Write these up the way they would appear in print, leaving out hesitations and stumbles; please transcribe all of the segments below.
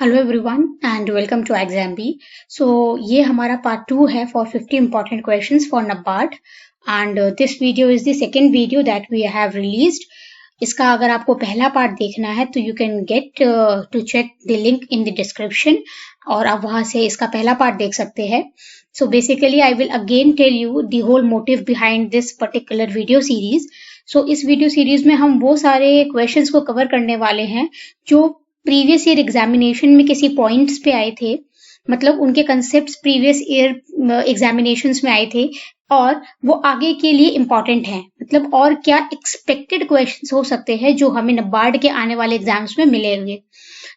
Hello everyone and welcome to exambee. So ये हमारा part 2 है for 50 important questions for NABARD and this video is the second video that we have released. इसका अगर आपको पहला part देखना है तो you can get to check the link in the description और आप वहां से इसका पहला पार्ट देख सकते हैं। So basically I will again tell you the whole motive behind this particular video series. So इस वीडियो सीरीज में हम वो सारे क्वेश्चंस को कवर करने वाले हैं जो प्रीवियस ईयर एग्जामिनेशन में किसी पॉइंट्स पे आए थे, मतलब उनके कंसेप्ट्स प्रीवियस ईयर एग्जामिनेशंस में आए थे और वो आगे के लिए इम्पोर्टेंट हैं, मतलब और क्या एक्सपेक्टेड क्वेश्चंस हो सकते हैं जो हमें नबार्ड के आने वाले एग्जाम्स में मिलेंगे।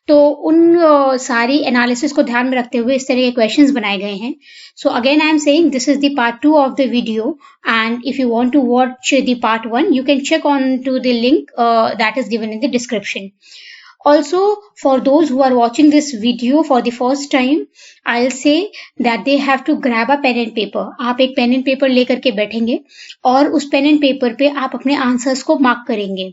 तो उन सारी एनालिसिस को ध्यान में रखते हुए इस तरह के क्वेश्चंस बनाए गए हैं। So again I am saying this is the part 2 of the video and if you want to watch the part 1 you can check on to the link that is given in the description. Also, for those who are watching this video for the first time, I'll say that they have to grab a pen and paper. आप एक pen and paper लेकर के बैठेंगे और उस pen and paper पे आप अपने आंसर्स को मार्क करेंगे।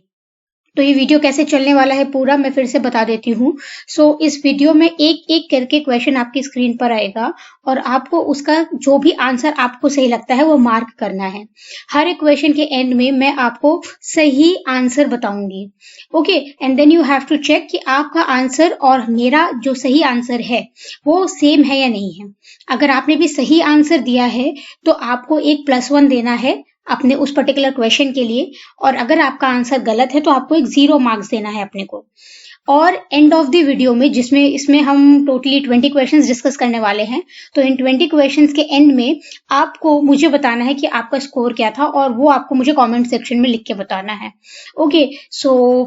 तो ये वीडियो कैसे चलने वाला है पूरा मैं फिर से बता देती हूँ। सो इस वीडियो में एक एक करके क्वेश्चन आपकी स्क्रीन पर आएगा और आपको उसका जो भी आंसर आपको सही लगता है वो मार्क करना है। हर एक क्वेश्चन के एंड में मैं आपको सही आंसर बताऊंगी। Okay, and then you have to check कि आपका आंसर और मेरा जो सही आंसर है वो सेम है या नहीं है। अगर आपने भी सही आंसर दिया है तो आपको एक +1 देना है अपने उस पर्टिकुलर क्वेश्चन के लिए, और अगर आपका आंसर गलत है तो आपको एक 0 मार्क्स देना है अपने को। और एंड ऑफ द वीडियो में जिसमें इसमें हम टोटली 20 क्वेश्चंस डिस्कस करने वाले हैं, तो इन 20 क्वेश्चंस के एंड में आपको मुझे बताना है कि आपका स्कोर क्या था और वो आपको मुझे कमेंट सेक्शन में लिख के बताना है। Okay, so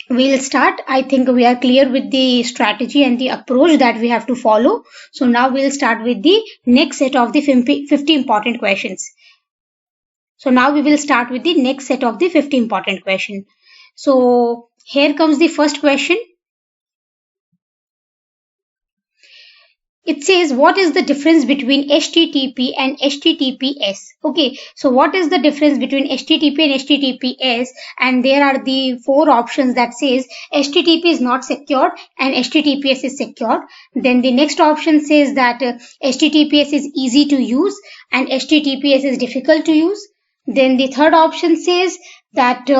we'll start. I think we are clear with the strategy and the approach that we have to follow. So now we'll start with the next set of the 50 important questions. So now we will start with the next set of the 50 important question. So here comes the first question. It says, what is the difference between HTTP and HTTPS? Okay, so what is the difference between HTTP and HTTPS? And there are the 4 options that says HTTP is not secured and HTTPS is secured. Then the next option says that HTTPS is easy to use and HTTPS is difficult to use. Then the third option says that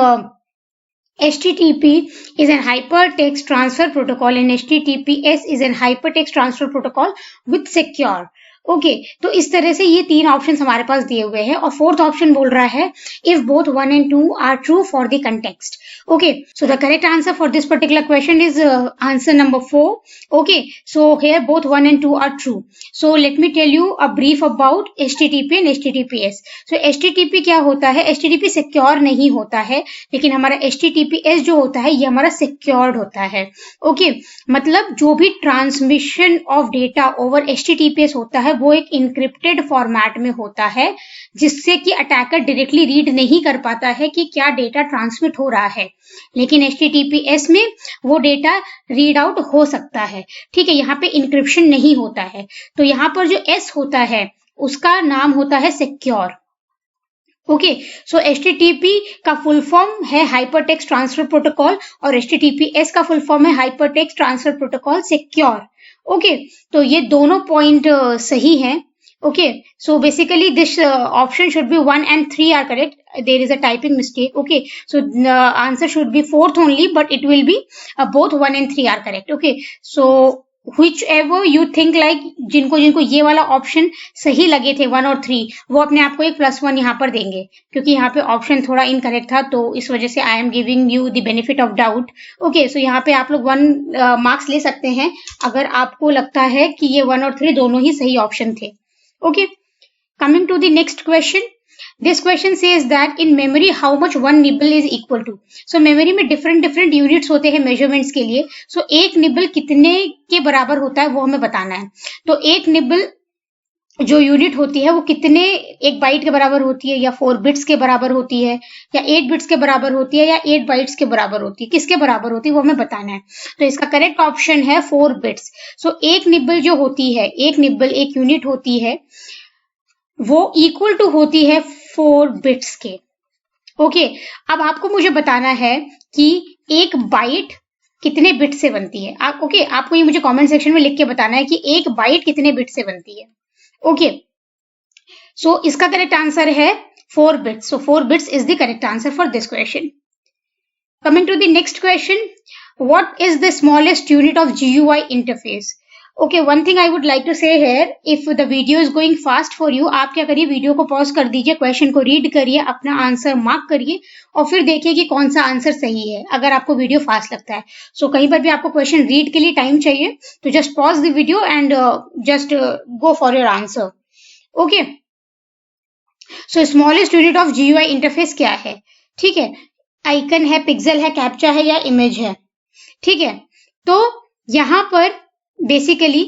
HTTP is an hypertext transfer protocol and HTTPS is an hypertext transfer protocol with secure. Okay, तो इस तरह से ये 3 options हमारे पास दिए हुए हैं और फोर्थ ऑप्शन बोल रहा है if both 1 and 2 are true for the context. Okay, so the correct answer for this particular question is answer number 4. Okay, so here both 1 and 2 are true. So let me tell you a brief about HTTP and HTTPS. So HTTP क्या होता है? HTTP secure नहीं होता है, लेकिन हमारा HTTPS जो होता है ये हमारा सिक्योर्ड होता है। ओके, मतलब जो भी transmission of data over HTTPS होता है वो एक इनक्रिप्टेड फॉर्मेट में होता है, जिससे कि अटैकर डायरेक्टली रीड नहीं कर पाता है कि क्या डेटा ट्रांसमिट हो रहा है, लेकिन HTTPS में वो डेटा रीड आउट हो सकता है। ठीक है, यहाँ पे इंक्रिप्शन नहीं होता है। तो यहाँ पर जो S होता है उसका नाम होता है सिक्योर। ओके, सो HTTP का फुल फॉर्म है हाइपरटेक्स्ट ट्रांसफर प्रोटोकॉल और HTTPS का फुल फॉर्म है hypertext transfer protocol secure. Okay, तो ये दोनों पॉइंट सही हैं। Okay, so basically this option should be 1 and 3 are correct. There is a typing mistake. Okay, so the answer should be 4th only, but it will be both 1 and 3 are correct. Okay, so whichever you think like, जिनको जिनको ये वाला option सही लगे थे 1 और 3, वो अपने आप को एक +1 यहाँ पर देंगे, क्योंकि यहाँ पे ऑप्शन थोड़ा इनकरेक्ट था, तो इस वजह से I am giving you the benefit of doubt. Okay, so यहाँ पे आप लोग 1 मार्क्स ले सकते हैं अगर आपको लगता है कि ये 1 और 3 दोनों ही सही ऑप्शन थे। Okay, coming to the next question. This question says that in memory how much one nibble is equal to. So memory में different units होते हैं measurements के लिए. So एक निबल कितने के बराबर होता है वो हमें बताना है। तो एक निबल जो यूनिट होती है वो कितने 1 बाइट के बराबर होती है, या 4 बिट्स के बराबर होती है, या 8 बिट्स के बराबर होती है, या 8 बाइट्स के बराबर होती है, किसके बराबर होती है वो हमें बताना है। तो इसका करेक्ट ऑप्शन है 4 बिट्स। सो एक निबल जो होती है, एक निबल एक यूनिट होती है, वो इक्वल टू होती है 4 बिट्स के। ओके, अब आपको मुझे बताना है कि 1 बाइट कितने बिट से बनती है? ओके, आपको ये मुझे कमेंट सेक्शन में लिख के बताना है कि एक बाइट कितने बिट से बनती है। ओके, सो इसका करेक्ट आंसर है 4 bits. So 4 bits is the correct answer for this question. Coming to the next question, what is the smallest unit of GUI interface? Okay, one thing I would like to say here, if the video is going fast for you, आप क्या करिए, video को pause कर दीजिए, question को read करिए, अपना answer mark करिए और फिर देखिए कि कौन सा आंसर सही है, अगर आपको वीडियो फास्ट लगता है। सो कहीं पर भी आपको क्वेश्चन रीड के लिए टाइम चाहिए तो just pause the video and just go for your answer. Okay, so smallest unit of GUI interface क्या है? ठीक है, आइकन है, पिक्सल है, कैप्चा है या इमेज है? ठीक है, तो यहां पर basically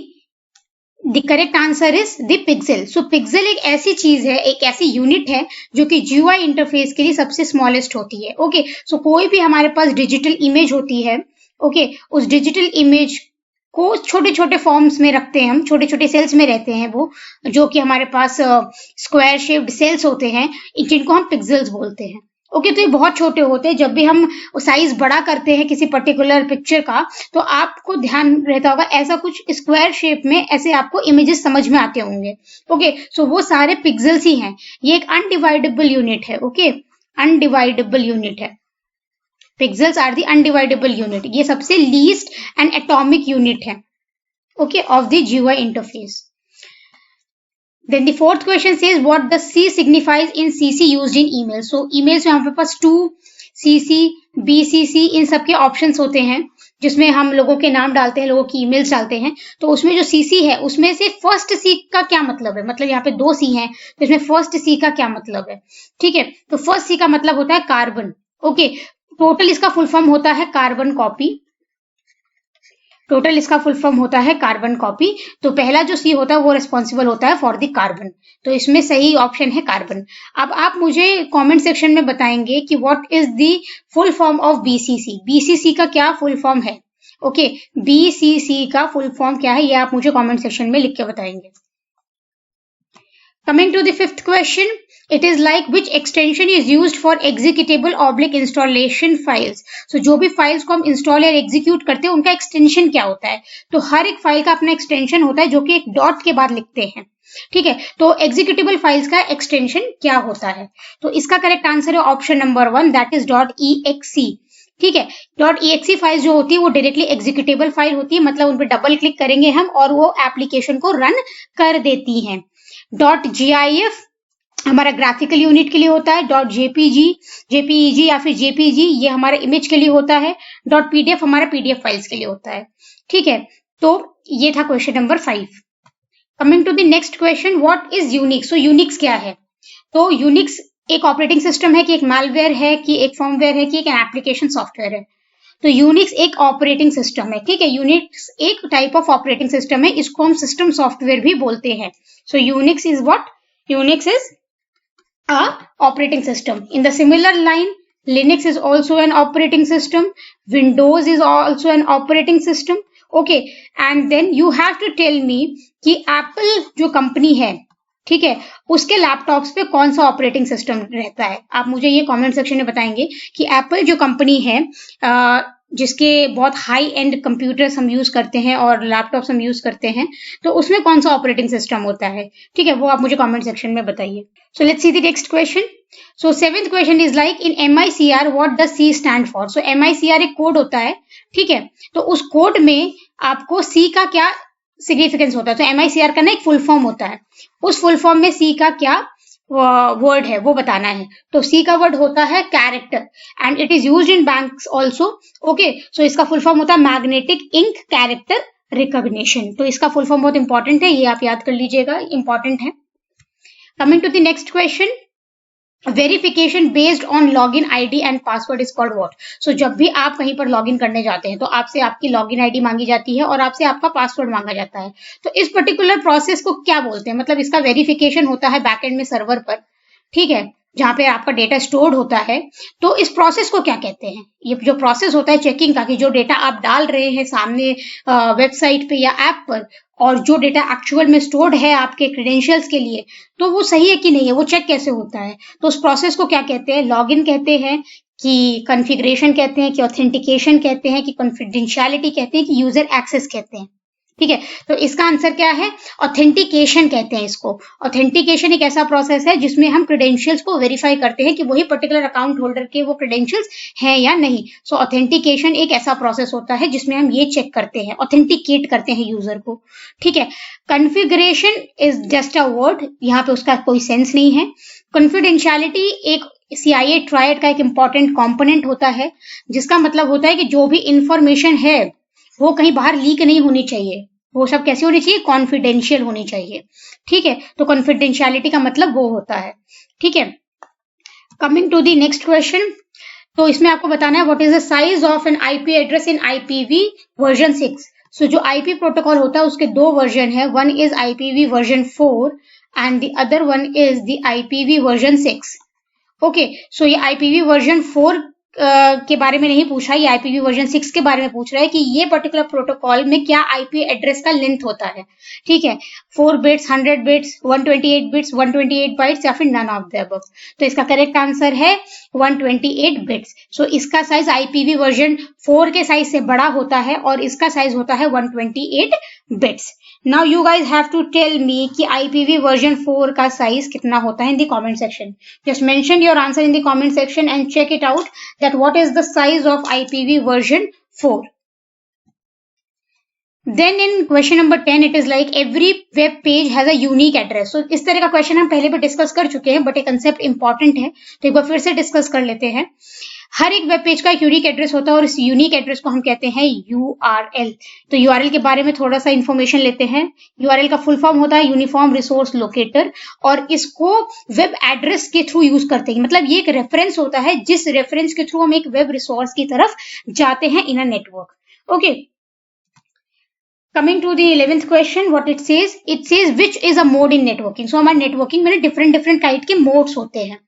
the correct answer is the pixel. So pixel एक ऐसी चीज है, एक ऐसी यूनिट है जो कि GUI इंटरफेस के लिए सबसे स्मॉलेस्ट होती है। ओके, सो कोई भी हमारे पास डिजिटल इमेज होती है, ओके, उस डिजिटल इमेज को छोटे छोटे फॉर्म्स में रखते हैं हम, छोटे छोटे सेल्स में रहते हैं वो, जो कि हमारे पास स्क्वायर शेप्ड सेल्स होते हैं, जिनको हम पिक्सेल्स बोलते हैं। ओके, तो ये बहुत छोटे होते हैं। जब भी हम साइज बड़ा करते हैं किसी पर्टिकुलर पिक्चर का तो आपको ध्यान रहता होगा ऐसा कुछ स्क्वायर शेप में ऐसे आपको इमेजेस समझ में आते होंगे। ओके, सो वो सारे पिक्सेल्स ही हैं। ये एक अनडिवाइडेबल यूनिट है। ओके, अनडिवाइडेबल यूनिट है। Pixels are the undividable unit. ये सबसे लीस्ट एंड एटॉमिक यूनिट है, okay, of the GUI interface. Then the fourth question says what the C signifies in CC used in email. So emails में हमारे पास 2CC, BCC इन सब के options होते हैं जिसमें हम लोगों के नाम डालते हैं, लोगों की ईमेल्स डालते हैं। तो उसमें जो CC है उसमें से फर्स्ट C का क्या मतलब है? मतलब यहाँ पे 2 C हैं तो इसमें फर्स्ट C का क्या मतलब है? ठीक है, तो फर्स्ट C का मतलब होता है कार्बन। ओके, टोटल इसका फुल फॉर्म होता है कार्बन कॉपी। टोटल इसका फुल फॉर्म होता है कार्बन कॉपी। तो पहला जो C होता है वो रिस्पॉन्सिबल होता है फॉर द कार्बन। तो इसमें सही ऑप्शन है कार्बन। अब आप मुझे कमेंट सेक्शन में बताएंगे कि what is the full form of BCC। BCC का क्या फुल फॉर्म है? ओके, BCC का फुल फॉर्म क्या है ये आप मुझे कमेंट सेक्शन में लिख के बताएंगे। Coming to the fifth question, it is like which extension is used for executable / installation files. So जो भी फाइल्स को हम इंस्टॉल या एग्जीक्यूट करते हैं उनका एक्सटेंशन क्या होता है? तो हर एक फाइल का अपना एक्सटेंशन होता है जो कि एक डॉट के बाद लिखते हैं। ठीक है, तो एग्जीक्यूटेबल फाइल्स का एक्सटेंशन क्या होता है? तो इसका करेक्ट आंसर है option number 1, that is .exe। ठीक है, .exe फाइल जो होती है वो डायरेक्टली एग्जीक्यूटेबल फाइल होती है, मतलब उन पर डबल क्लिक करेंगे हम और वो एप्लीकेशन को रन कर देती हैं। .gif हमारा ग्राफिकल यूनिट के लिए होता है। .jpeg या फिर JPG ये हमारा इमेज के लिए होता है। .pdf हमारा PDF फाइल्स के लिए होता है। ठीक है, तो ये था question number 5। Coming to the next question, what is Unix? So Unix क्या है? तो यूनिक्स एक ऑपरेटिंग सिस्टम है कि एक मैलवेयर है कि एक फर्मवेयर है कि एक एप्लीकेशन सॉफ्टवेयर है? तो यूनिक्स एक ऑपरेटिंग सिस्टम है। ठीक है, यूनिक्स एक टाइप ऑफ ऑपरेटिंग सिस्टम है, इसको हम सिस्टम सॉफ्टवेयर भी बोलते हैं। So Unix is what? Unix is a operating system. In the similar line, Linux is also an operating system, Windows is also an operating system. Okay, and then you have to tell me कि Apple जो company है, ठीक है, उसके laptops पे कौन सा operating system रहता है? आप मुझे ये कमेंट सेक्शन में बताएंगे कि एप्पल जो कंपनी है जिसके बहुत हाई एंड कंप्यूटर्स हम यूज करते हैं और लैपटॉप्स हम यूज करते हैं, तो उसमें कौन सा ऑपरेटिंग सिस्टम होता है? ठीक है, वो आप मुझे कमेंट सेक्शन में बताइए। So let's see the next question. So 7th question is like in MICR what does C stand for? So MICR एक कोड होता है। ठीक है, तो उस कोड में आपको C का क्या सिग्निफिकेंस होता है? तो MICR का ना एक फुल फॉर्म होता है, उस फुल फॉर्म में C का क्या वर्ड है वो बताना है। तो C का वर्ड होता है character and it is used in banks also. Okay, so इसका फुल फॉर्म होता है मैग्नेटिक इंक कैरेक्टर रिकॉग्निशन। तो इसका फुल फॉर्म बहुत इंपॉर्टेंट है, ये आप याद कर लीजिएगा, इंपॉर्टेंट है। Coming to the next question, verification based on login ID and password is called what? So जब भी आप कहीं पर लॉगिन करने जाते हैं तो आपसे आपकी लॉगिन आईडी मांगी जाती है और आपसे आपका पासवर्ड मांगा जाता है। तो इस पर्टिकुलर प्रोसेस को क्या बोलते हैं? मतलब इसका वेरिफिकेशन होता है बैकएंड में सर्वर पर, ठीक है, जहां पे आपका डेटा स्टोर्ड होता है। तो इस प्रोसेस को क्या कहते हैं? ये जो प्रोसेस होता है चेकिंग का कि जो डेटा आप डाल रहे हैं सामने वेबसाइट पे या ऐप पर और जो डेटा एक्चुअल में स्टोर्ड है आपके क्रेडेंशियल्स के लिए, तो वो सही है कि नहीं है, वो चेक कैसे होता है? तो उस प्रोसेस को क्या कहते हैं? लॉगिन कहते हैं, कि कॉन्फ़िगरेशन कहते हैं, कि ऑथेंटिकेशन कहते हैं, कि कॉन्फिडेंशियलिटी कहते हैं, कि यूजर एक्सेस कहते हैं। ठीक है, तो इसका आंसर क्या है? ऑथेंटिकेशन कहते हैं इसको। ऑथेंटिकेशन एक ऐसा प्रोसेस है जिसमें हम क्रेडेंशियल्स को वेरीफाई करते हैं कि वही पर्टिकुलर अकाउंट होल्डर के वो क्रेडेंशियल्स हैं या नहीं। सो ऑथेंटिकेशन एक ऐसा प्रोसेस होता है जिसमें हम ये चेक करते हैं, ऑथेंटिकेट करते हैं यूजर को। ठीक है, configuration is just a word, यहाँ पे उसका कोई सेंस नहीं है। कॉन्फिडेंशियलिटी एक CIA ट्रायड का एक इंपॉर्टेंट कंपोनेंट होता है, जिसका मतलब होता है कि जो भी इंफॉर्मेशन है वो कहीं बाहर लीक नहीं होनी चाहिए, वो सब कैसी होनी चाहिए? कॉन्फिडेंशियल होनी चाहिए। ठीक है, तो कॉन्फिडेंशियलिटी का मतलब वो होता है। ठीक है, coming to the next question, तो इसमें आपको बताना है what is the size of an IP address in IPv version 6। So जो IP प्रोटोकॉल होता है उसके दो वर्जन है, one is IPv version 4 and the other one is the IPv version 6। Okay, so ये IPv वर्जन 4 के बारे में नहीं पूछा, ये IPv वर्जन 6 के बारे में पूछ रहा है कि ये पर्टिकुलर प्रोटोकॉल में क्या IP एड्रेस का लेंथ होता है। ठीक है, 4 बिट्स, 100 बिट्स, 128 बिट्स, 128 बाइट्स या फिर नन ऑफ द अबव। तो इसका करेक्ट आंसर है 128 बिट्स। सो इसका साइज IPv वर्जन 4 के साइज से बड़ा होता है और इसका साइज होता है 128 bits. Now you guys have to tell me कि IPv वर्जन 4 का साइज कितना होता है in the comment section. Just mention your answer in the comment section and check it out that what is the size of IPv version 4. Then in question number 10 it is like every web page has a unique address. So इस तरह का question हम पहले भी discuss कर चुके हैं, but ये कंसेप्ट इंपॉर्टेंट है तो एक बार फिर से डिस्कस कर लेते हैं। हर एक वेब पेज का एक यूनिक एड्रेस होता है और इस यूनिक एड्रेस को हम कहते हैं URL। तो URL के बारे में थोड़ा सा इंफॉर्मेशन लेते हैं। URL का फुल फॉर्म होता है यूनिफॉर्म रिसोर्स लोकेटर, और इसको वेब एड्रेस के थ्रू यूज करते हैं। मतलब ये एक रेफरेंस होता है जिस रेफरेंस के थ्रू हम एक वेब रिसोर्स की तरफ जाते हैं in a network. Okay, Coming to the 11th question, what it says which is a mode in networking. So हमारे नेटवर्किंग में डिफरेंट काइंड के मोड्स होते हैं,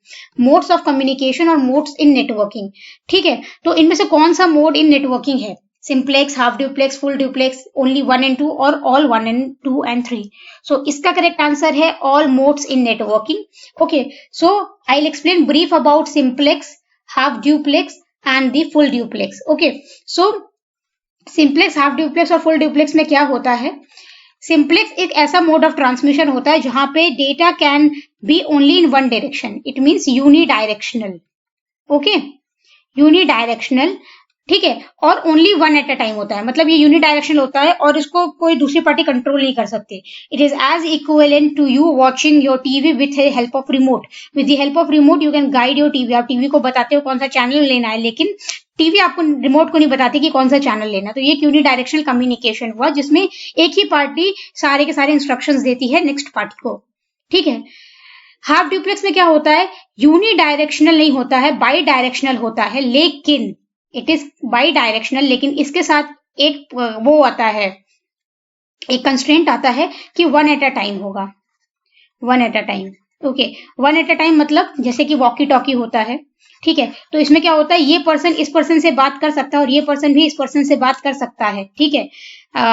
मोड्स ऑफ कम्युनिकेशन और मोड्स इन नेटवर्किंग। ठीक है, तो इनमें से कौन सा मोड इन नेटवर्किंग है? Simplex, half duplex, full duplex, only 1 and 2 और ऑल 1 and 2 and 3। सो इसका करेक्ट आंसर है all modes in networking. Okay, so I will explain brief about simplex, half duplex and the full duplex. Okay, so simplex, half duplex और full duplex में क्या होता है? Simplex एक ऐसा mode of transmission होता है जहां पे data can be only in one direction, it means unidirectional. Okay, unidirectional, ठीक है, और only one at a time होता है। मतलब ये यूनिडायरेक्शनल होता है और इसको कोई दूसरी पार्टी कंट्रोल नहीं कर सकती। It is as equivalent to you watching your TV with help of remote. With the help of remote you can guide your TV. आप टीवी को बताते हो कौन सा चैनल लेना है, लेकिन टीवी आपको रिमोट को नहीं बताती कि कौन सा चैनल लेना। तो ये यूनिडायरेक्शनल कम्युनिकेशन हुआ जिसमें एक ही पार्टी सारे के सारे इंस्ट्रक्शंस देती है नेक्स्ट पार्टी को। ठीक है, हाफ ड्यूप्लेक्स में क्या होता है? यूनिडायरेक्शनल नहीं होता है, बाई डायरेक्शनल होता है, लेकिन इट इज बाई डायरेक्शनल, लेकिन इसके साथ एक वो आता है, एक कंस्ट्रेंट आता है कि वन एट अ टाइम होगा, one at a time. Okay, one at a time मतलब जैसे कि वॉकी टॉकी होता है। ठीक है, तो इसमें क्या होता है, ये पर्सन इस पर्सन से बात कर सकता है और ये पर्सन भी इस पर्सन से बात कर सकता है। ठीक है,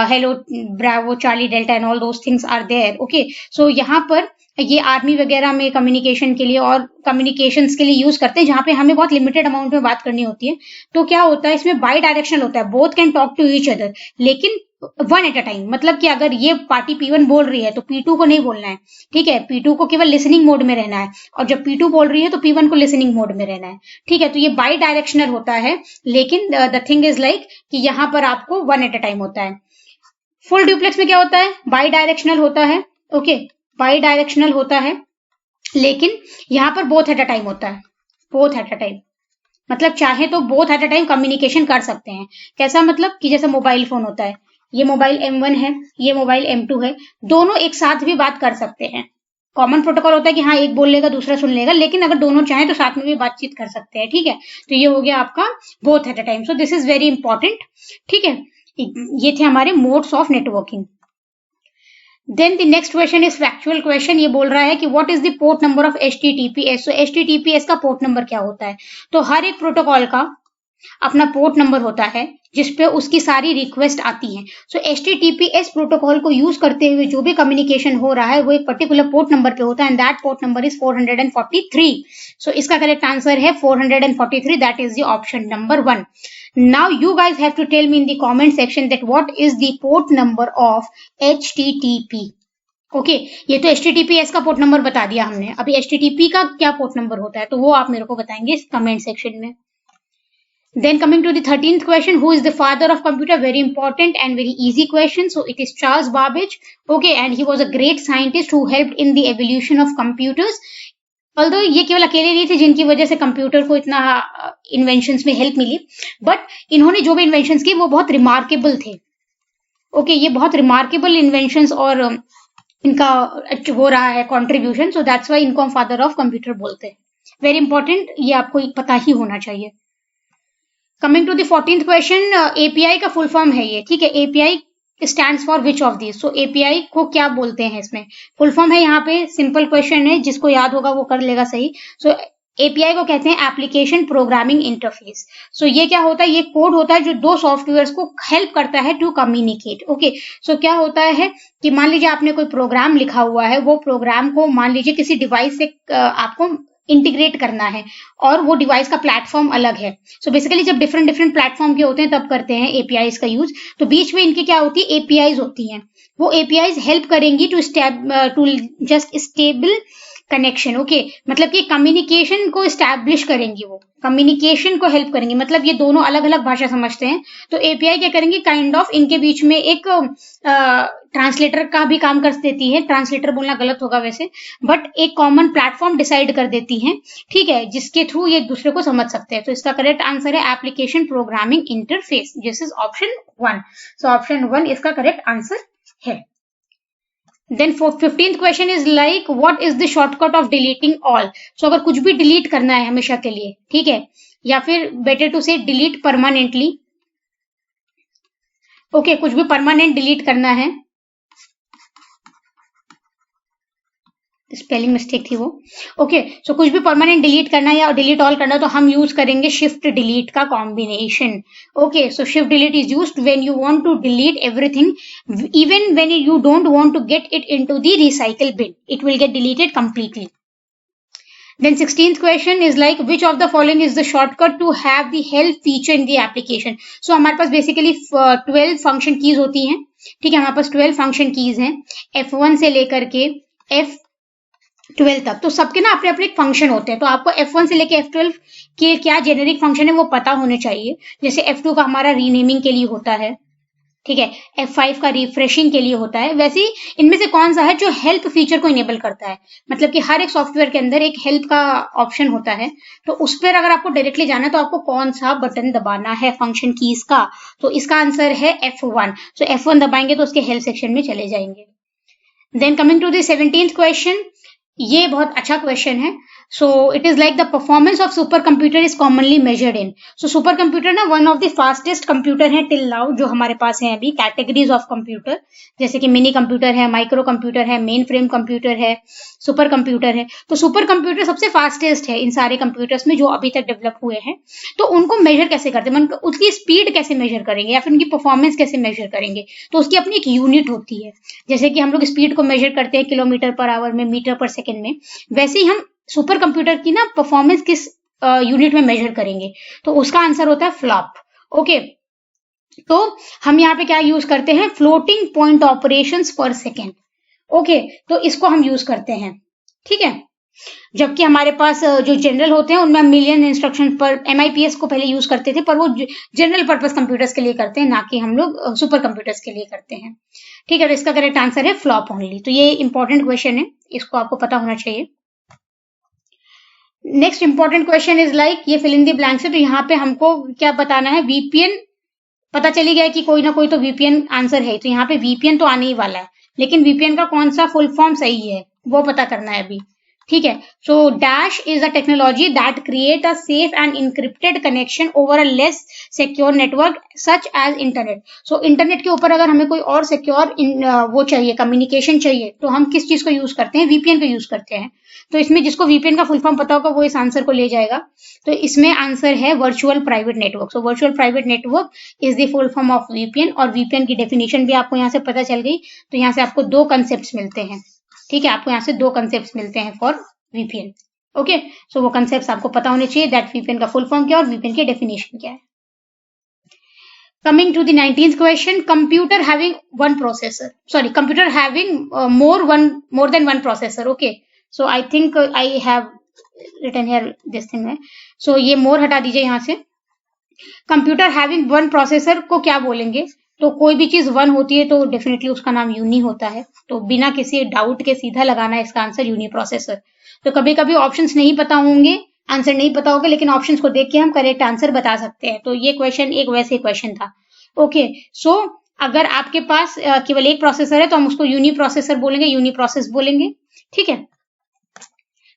hello bravo Charlie delta and all those things are there. Okay, so यहाँ पर ये आर्मी वगैरह में कम्युनिकेशन के लिए और कम्युनिकेशंस के लिए यूज करते हैं जहां पे हमें बहुत लिमिटेड अमाउंट में बात करनी होती है। तो क्या होता है, इसमें बाई डायरेक्शनल होता है, both can talk to each other, लेकिन वन एट अ टाइम। मतलब कि अगर ये पार्टी P1 बोल रही है तो P2 को नहीं बोलना है। ठीक है, P2 को केवल लिसनिंग मोड में रहना है, और जब P2 बोल रही है तो P1 को लिसनिंग मोड में रहना है। ठीक है, तो ये बाई डायरेक्शनल होता है, लेकिन द थिंग इज लाइक कि यहाँ पर आपको वन एट अ टाइम होता है। फुल ड्यूप्लेक्स में क्या होता है? बाई डायरेक्शनल होता है। ओके, बाई डायरेक्शनल होता है, लेकिन यहाँ पर बोथ एट अ टाइम होता है, बोथ एट अ टाइम। मतलब चाहे तो both at a time communication कर सकते हैं। कैसा? मतलब कि जैसे मोबाइल फोन होता है, ये मोबाइल M1 है, ये मोबाइल M2 है, दोनों एक साथ भी बात कर सकते हैं। कॉमन प्रोटोकॉल होता है कि हाँ एक बोल लेगा दूसरा सुन लेगा, लेकिन अगर दोनों चाहें तो साथ में भी बातचीत कर सकते हैं। ठीक है, तो ये हो गया आपका both at a time. So this is very important. ठीक है, ये थे हमारे modes of networking. Then the next question is factual question. ये बोल रहा है कि what is the port number of HTTPS। So HTTPS का पोर्ट नंबर क्या होता है? तो हर एक प्रोटोकॉल का अपना पोर्ट नंबर होता है जिसपे उसकी सारी रिक्वेस्ट आती हैं। सो HTTPS प्रोटोकॉल को यूज करते हुए जो भी कम्युनिकेशन हो रहा है वो एक पर्टिकुलर पोर्ट नंबर पे होता है, and that port number is 443. सो इसका करेक्ट आंसर है 443. That is the option number 1. Now you guys have to tell me in the comment section that what is the port number of HTTP. Okay ये तो HTTPS का port number बता दिया हमने, अभी HTTP का क्या पोर्ट नंबर होता है तो वो आप मेरे को बताएंगे इस कमेंट सेक्शन में. Then coming to the 13th question, who is the father of computer? Very important and very easy question. So it is Charles Babbage. Okay, and he was a great scientist who helped in the evolution of computers. Although ये केवल अकेले नहीं थे जिनकी वजह से computer को इतना इन्वेंशंस में हेल्प मिली, बट इन्होंने जो भी इन्वेंशंस की वो बहुत रिमार्केबल थे. ओके ये बहुत रिमार्केबल इन्वेंशंस और इनका हो रहा है कंट्रीब्यूशन, सो दैट्स व्हाई इनको हम फादर ऑफ कंप्यूटर बोलते हैं. वेरी इंपॉर्टेंट, ये आपको पता ही होना चाहिए. Coming to the 14th question, API का फुल फॉर्म है ये, ठीक है. API stands for which of this. So API को क्या बोलते हैं, इसमें फुल फॉर्म है. यहाँ पे सिंपल क्वेश्चन है, जिसको याद होगा वो कर लेगा सही. सो एपीआई को कहते हैं एप्लीकेशन प्रोग्रामिंग इंटरफेस. सो ये क्या होता है, ये कोड होता है जो दो सॉफ्टवेयर्स को हेल्प करता है टू कम्युनिकेट. ओके सो क्या होता है कि मान लीजिए आपने कोई प्रोग्राम लिखा हुआ है, वो प्रोग्राम को मान लीजिए किसी डिवाइस से आपको इंटीग्रेट करना है और वो डिवाइस का प्लेटफॉर्म अलग है. सो बेसिकली जब डिफरेंट प्लेटफॉर्म के होते हैं तब करते हैं एपीआईज का यूज. तो बीच में इनकी क्या होती है, एपीआईज होती हैं. वो एपीआईज हेल्प करेंगी to just stable connection. Okay मतलब कि कम्युनिकेशन को स्टैब्लिश करेंगी, वो कम्युनिकेशन को हेल्प करेंगी. मतलब ये दोनों अलग अलग भाषा समझते हैं, तो एपीआई क्या करेंगे, काइंड ऑफ इनके बीच में एक ट्रांसलेटर का भी काम कर देती है. ट्रांसलेटर बोलना गलत होगा वैसे, बट एक कॉमन प्लेटफॉर्म डिसाइड कर देती हैं, ठीक है, जिसके थ्रू ये दूसरे को समझ सकते हैं. तो इसका करेक्ट आंसर है application programming interface. This is option 1. So option 1 इसका करेक्ट आंसर है. Then 15th question is like what is the shortcut of deleting all. So अगर कुछ भी डिलीट करना है हमेशा के लिए, ठीक है, या फिर बेटर टू से डिलीट परमानेंटली. ओके कुछ भी परमानेंट डिलीट करना है, स्पेलिंग मिस्टेक थी वो. ओके सो कुछ भी परमानेंट डिलीट करना है या डिलीट ऑल करना है तो हम यूज करेंगे शिफ्ट डिलीट का combination. Okay so shift delete is used when you want to delete everything, even when you don't want to get it into the recycle bin, it will get deleted completely. Then 16th question is like which of the following is the shortcut to have the help feature in the application. So हमारे पास basically 12 function keys होती हैं, ठीक है, हमारे पास 12 function keys हैं F1 से लेकर के F12 तक. तो सबके ना अपने अपने फंक्शन होते हैं, तो आपको F1 से लेकर F12 के क्या जेनेरिक फंक्शन है वो पता होने चाहिए. जैसे F2 का हमारा रीनेमिंग के लिए होता है, ठीक है, F5 का रिफ्रेशिंग के लिए होता है. वैसे ही इनमें से कौन सा है जो हेल्प फीचर को इनेबल करता है, मतलब कि हर एक सॉफ्टवेयर के अंदर एक हेल्प का ऑप्शन होता है, तो उस पर अगर आपको डायरेक्टली जाना है तो आपको कौन सा बटन दबाना है फंक्शन कीज का. तो इसका आंसर है F1. सो F1 दबाएंगे तो उसके हेल्प सेक्शन में चले जाएंगे. Then coming to the 17th question, ये बहुत अच्छा क्वेश्चन है. So it is like the performance of super computer is commonly measured in. So super computer ना one of the fastest computer है टिल नाउ जो हमारे पास है अभी. कैटेगरीज ऑफ कंप्यूटर जैसे कि मिनी कंप्यूटर है, माइक्रो कंप्यूटर है, मेन फ्रेम कंप्यूटर है, सुपर कंप्यूटर है. तो सुपर कंप्यूटर सबसे फास्टेस्ट है इन सारे कंप्यूटर्स में जो अभी तक डेवलप हुए हैं. तो उनको मेजर कैसे करते हैं, उसकी स्पीड कैसे मेजर करेंगे या फिर उनकी परफॉर्मेंस कैसे मेजर करेंगे, तो उसकी अपनी एक यूनिट होती है. जैसे कि हम लोग स्पीड को मेजर करते हैं किलोमीटर पर आवर में, मीटर पर सेकेंड में, वैसे ही हम सुपर कंप्यूटर की ना परफॉर्मेंस किस यूनिट में मेजर करेंगे, तो उसका आंसर होता है फ्लॉप. ओके तो हम यहाँ पे क्या यूज करते हैं, फ्लोटिंग पॉइंट ऑपरेशंस पर सेकेंड. ओके तो इसको हम यूज करते हैं, ठीक है. जबकि हमारे पास जो जनरल होते हैं उनमें हम मिलियन इंस्ट्रक्शन पर MIPS को पहले यूज करते थे, पर वो जनरल पर्पस कंप्यूटर्स के लिए करते हैं, ना कि हम लोग सुपर कंप्यूटर्स के लिए करते हैं, ठीक है. तो इसका करेक्ट आंसर है फ्लॉप ओनली. तो ये इंपॉर्टेंट क्वेश्चन है, इसको आपको पता होना चाहिए. Next important question is like ये फिल इन द ब्लैंक्स है. तो यहाँ पे हमको क्या बताना है, VPN. पता चली गया कि कोई ना कोई तो VPN आंसर है, तो यहाँ पे VPN तो आने ही वाला है, लेकिन VPN का कौन सा फुल फॉर्म सही है वो पता करना है अभी. ठीक है. So dash is a technology that create a safe and encrypted connection over a less secure network such as internet. So internet के ऊपर अगर हमें कोई और सिक्योर वो चाहिए, कम्युनिकेशन चाहिए, तो हम किस चीज को यूज करते हैं? वीपीएन को यूज करते हैं. तो इसमें जिसको वीपीएन का फुल फॉर्म पता होगा वो इस आंसर को ले जाएगा. तो इसमें आंसर है virtual private network. So virtual private network is the full form of VPN. और वीपीएन की डेफिनेशन भी आपको यहाँ से पता चल गई. तो यहाँ से आपको दो कंसेप्ट मिलते हैं. ठीक है, आपको यहाँ से दो कंसेप्ट मिलते हैं फॉर वीपीएन. ओके, सो वो कंसेप्ट आपको पता होने चाहिए दैट वीपीएन का फुल फॉर्म क्या और वीपीएन की डेफिनेशन क्या है. Coming to the 19th question, computer having one processor. Sorry, computer having more than one processor. Okay, so I think I have written here this thing है. So ये more हटा दीजिए यहाँ से. कंप्यूटर हैविंग वन प्रोसेसर को क्या बोलेंगे? तो कोई भी चीज वन होती है तो डेफिनेटली उसका नाम यूनी होता है. तो बिना किसी डाउट के सीधा लगाना है इसका आंसर यूनी प्रोसेसर. तो कभी कभी ऑप्शंस नहीं पता होंगे, आंसर नहीं पता होगा, लेकिन ऑप्शंस को देख के हम करेक्ट आंसर बता सकते हैं. तो ये क्वेश्चन एक वैसे क्वेश्चन था. ओके, सो अगर आपके पास केवल एक प्रोसेसर है तो हम उसको यूनी प्रोसेसर बोलेंगे, यूनी प्रोसेस बोलेंगे. ठीक है.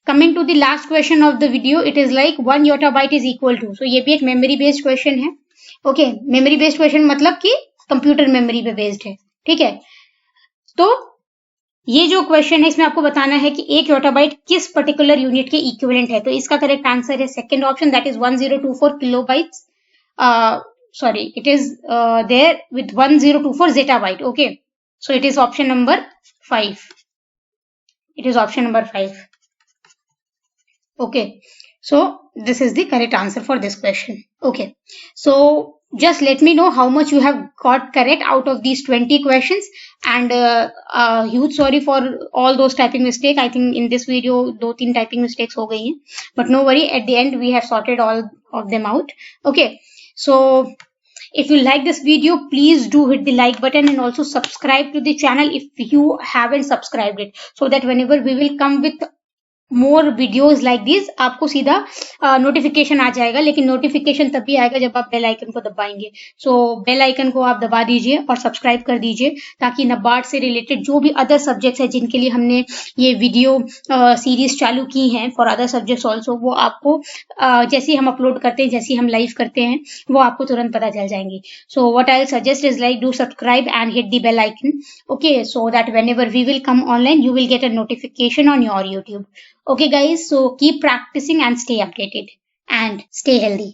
Coming to the last question of the video, it is like 1 yottabyte is equal to. So ये भी एक मेमोरी बेस्ड क्वेश्चन है. ओके, मेमोरी बेस्ड क्वेश्चन मतलब कि कंप्यूटर मेमोरी पे बेस्ड है. ठीक है. तो ये जो क्वेश्चन है इसमें आपको बताना है कि 1 योटाबाइट किस पर्टिकुलर यूनिट के इक्विवेलेंट है. तो इसका करेक्ट आंसर है second option, that is 1024 kilobytes. Sorry, it is there with 1024 zettabyte. Okay, so it is option number 5. It is option number 5. Okay, so this is the correct answer for this question. Okay, so just let me know how much you have got correct out of these 20 questions, and huge sorry for all those typing mistake. I think in this video 2-3 typing mistakes हो गई हैं, but no worry, at the end we have sorted all of them out. Okay, so if you like this video, please do hit the like button and also subscribe to the channel if you haven't subscribed it, so that whenever we will come with more videos like this आपको सीधा notification आ जाएगा. लेकिन notification तभी आएगा जब आप bell icon को दबाएंगे. सो बेल आइकन को आप दबा दीजिए और सब्सक्राइब कर दीजिए, ताकि नबार्ड से रिलेटेड जो भी अदर सब्जेक्ट्स है जिनके लिए हमने ये वीडियो सीरीज चालू की हैं फॉर अदर सब्जेक्ट्स ऑल्सो, वो आपको जैसे ही हम अपलोड करते हैं, जैसे ही हम लाइव करते हैं, वो आपको तुरंत पता चल जाएंगी. So what I suggest is like do subscribe and hit the bell icon. Okay, so that whenever we will come online, you will get a notification on your YouTube. Okay guys, so keep practicing and stay updated and stay healthy.